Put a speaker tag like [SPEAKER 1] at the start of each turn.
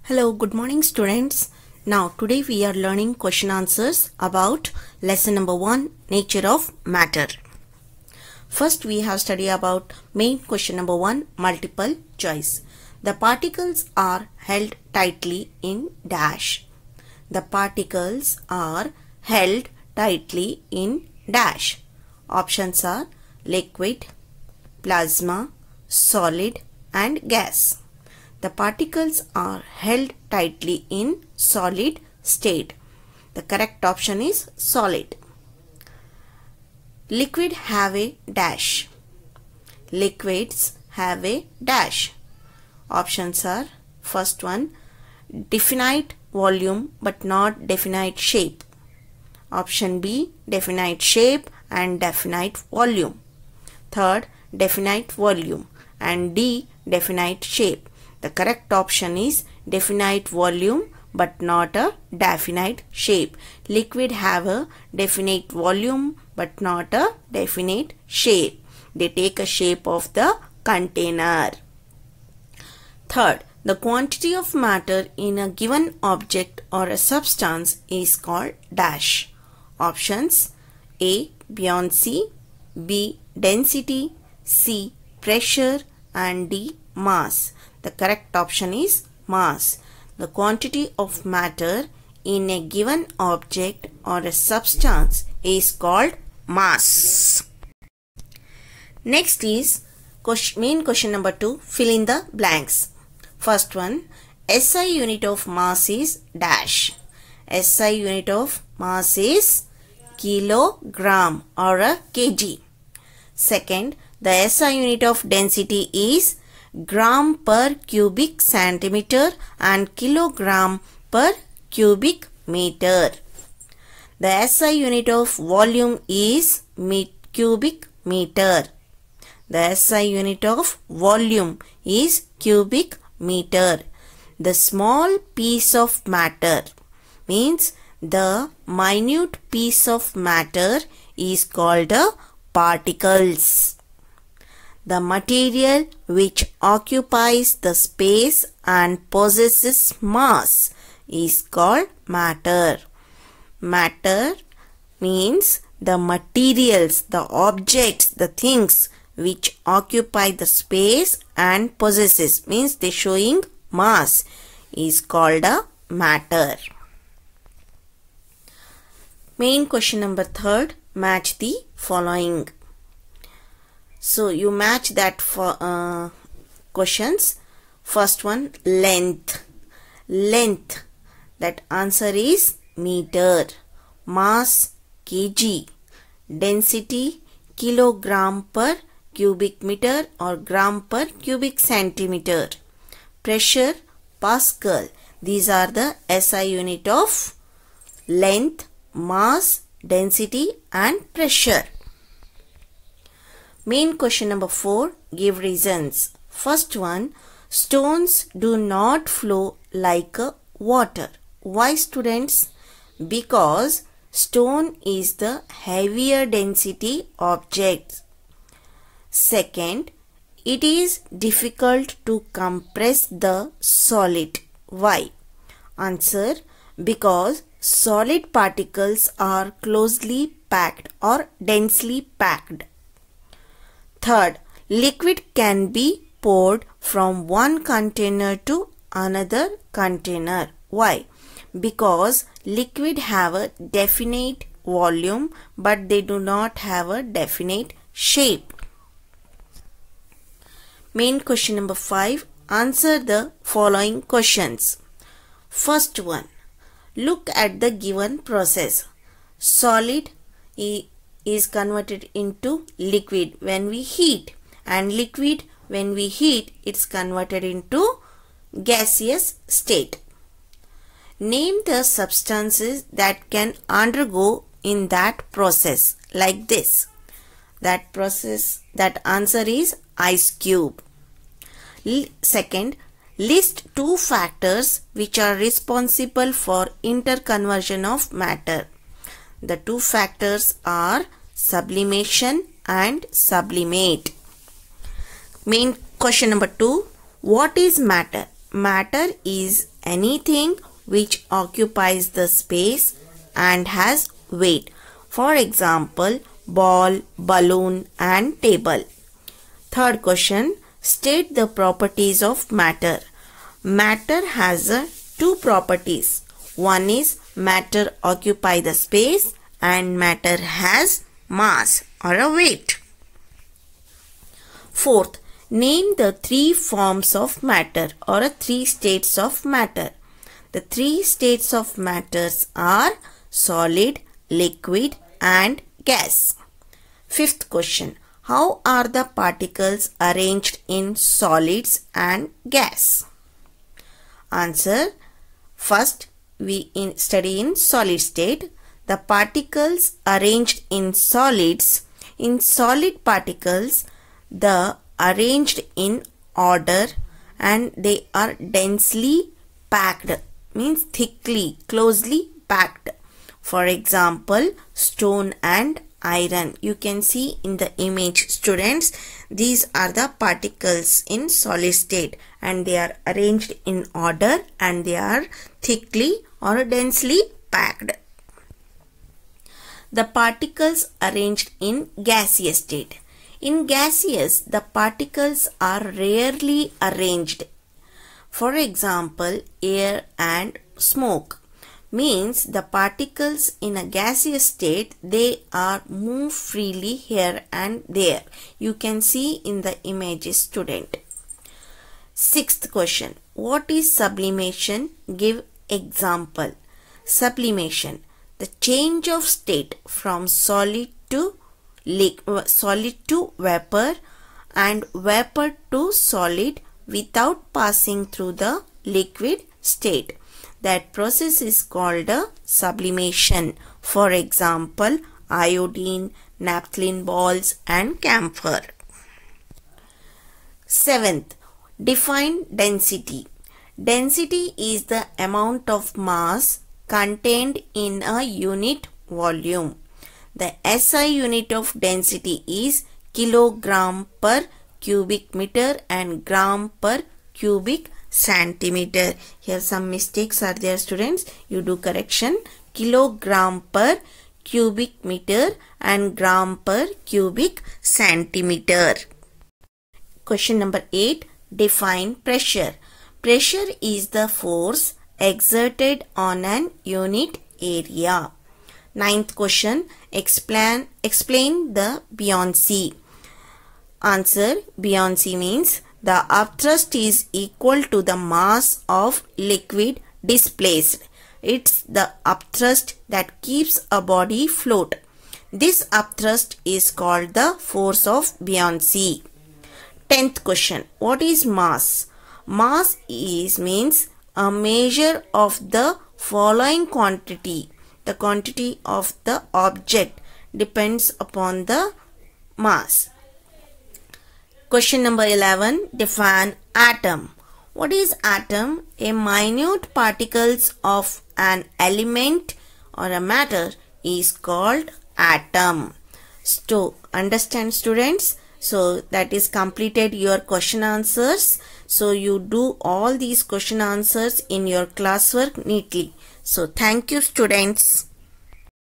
[SPEAKER 1] Hello, good morning students. Now today we are learning question answers about lesson number 1, nature of matter. First we have studied about main question number 1, multiple choice. The particles are held tightly in dash. The particles are held tightly in dash. Options are liquid, plasma, solid and gas. The particles are held tightly in solid state. The correct option is solid. Liquid have a dash. Liquids have a dash. Options are first one, definite volume but not definite shape. Option B, definite shape and definite volume. Third, definite volume, and D, definite shape. The correct option is definite volume but not a definite shape. Liquid have a definite volume but not a definite shape. They take a shape of the container. Third, the quantity of matter in a given object or a substance is called dash. Options A, buoyancy, B, density, C, pressure and D, mass. The correct option is mass. The quantity of matter in a given object or a substance is called mass. Next is main question number 2, fill in the blanks. First one, SI unit of mass is dash. SI unit of mass is kilogram or a kg. Second, the SI unit of density is gram per cubic centimeter and kilogram per cubic meter. The SI unit of volume is cubic meter. The SI unit of volume is cubic meter. The small piece of matter means the minute piece of matter is called a particles. The material which occupies the space and possesses mass is called matter. Matter means the materials, the objects, the things which occupy the space and possesses, means they showing mass, is called a matter. Main question number 3, match the following. So you match that for questions. First one, length. Length, that answer is meter. Mass, kg. Density, kilogram per cubic meter or gram per cubic centimeter. Pressure, Pascal. These are the SI unit of length, mass, density and pressure. Main question number 4, give reasons. First one, stones do not flow like water. Why, students? Because stone is the heavier density object. Second, it is difficult to compress the solid. Why? Answer, because solid particles are closely packed or densely packed. Third, liquid can be poured from one container to another container. Why? Because liquid have a definite volume but they do not have a definite shape. Main question number 5, answer the following questions. First one, look at the given process. Solid is converted into liquid when we heat, and liquid when we heat it's converted into gaseous state. Name the substances that can undergo in that process, like this. That process, that answer is ice cube. Second, list 2 factors which are responsible for interconversion of matter. The 2 factors are sublimation and sublimate. Main question number 2, what is matter? Matter is anything which occupies the space and has weight. For example, ball, balloon and table. Third question, state the properties of matter. Matter has two properties. One is matter occupy the space and matter has mass or a weight. Fourth, name the three forms of matter or three states of matter. The three states of matters are solid, liquid and gas. Fifth question, how are the particles arranged in solids and gas? Answer, first we study in solid state. The particles arranged in solids, in solid particles, the arranged in order and they are densely packed, means thickly, closely packed. For example, stone and iron. You can see in the image, students, these are the particles in solid state and they are arranged in order and they are thickly or densely packed. The particles arranged in gaseous state. In gaseous, the particles are rarely arranged. For example, air and smoke. Means the particles in a gaseous state, they are move freely here and there. You can see in the images, student. Sixth question, what is sublimation? Give example. Sublimation, the change of state from solid to vapor and vapor to solid without passing through the liquid state. That process is called a sublimation. For example, iodine, naphthalene balls and camphor. Seventh, define density. Density is the amount of mass contained in a unit volume. The SI unit of density is kilogram per cubic meter and gram per cubic centimeter. Here some mistakes are there, students. You do correction. Kilogram per cubic meter and gram per cubic centimeter. Question number 8. Define pressure. Pressure is the force exerted on an unit area. Ninth question, explain the buoyancy. Answer, buoyancy means the upthrust is equal to the mass of liquid displaced. It's the upthrust that keeps a body float. This upthrust is called the force of buoyancy. 10th question, what is mass? Mass means a measure of the following quantity. The quantity of the object depends upon the mass. Question number 11, define atom. What is atom? A minute particles of an element or a matter is called atom. So, understand, students? So, that is completed your question answers. So, you do all these question answers in your classwork neatly. So, thank you, students.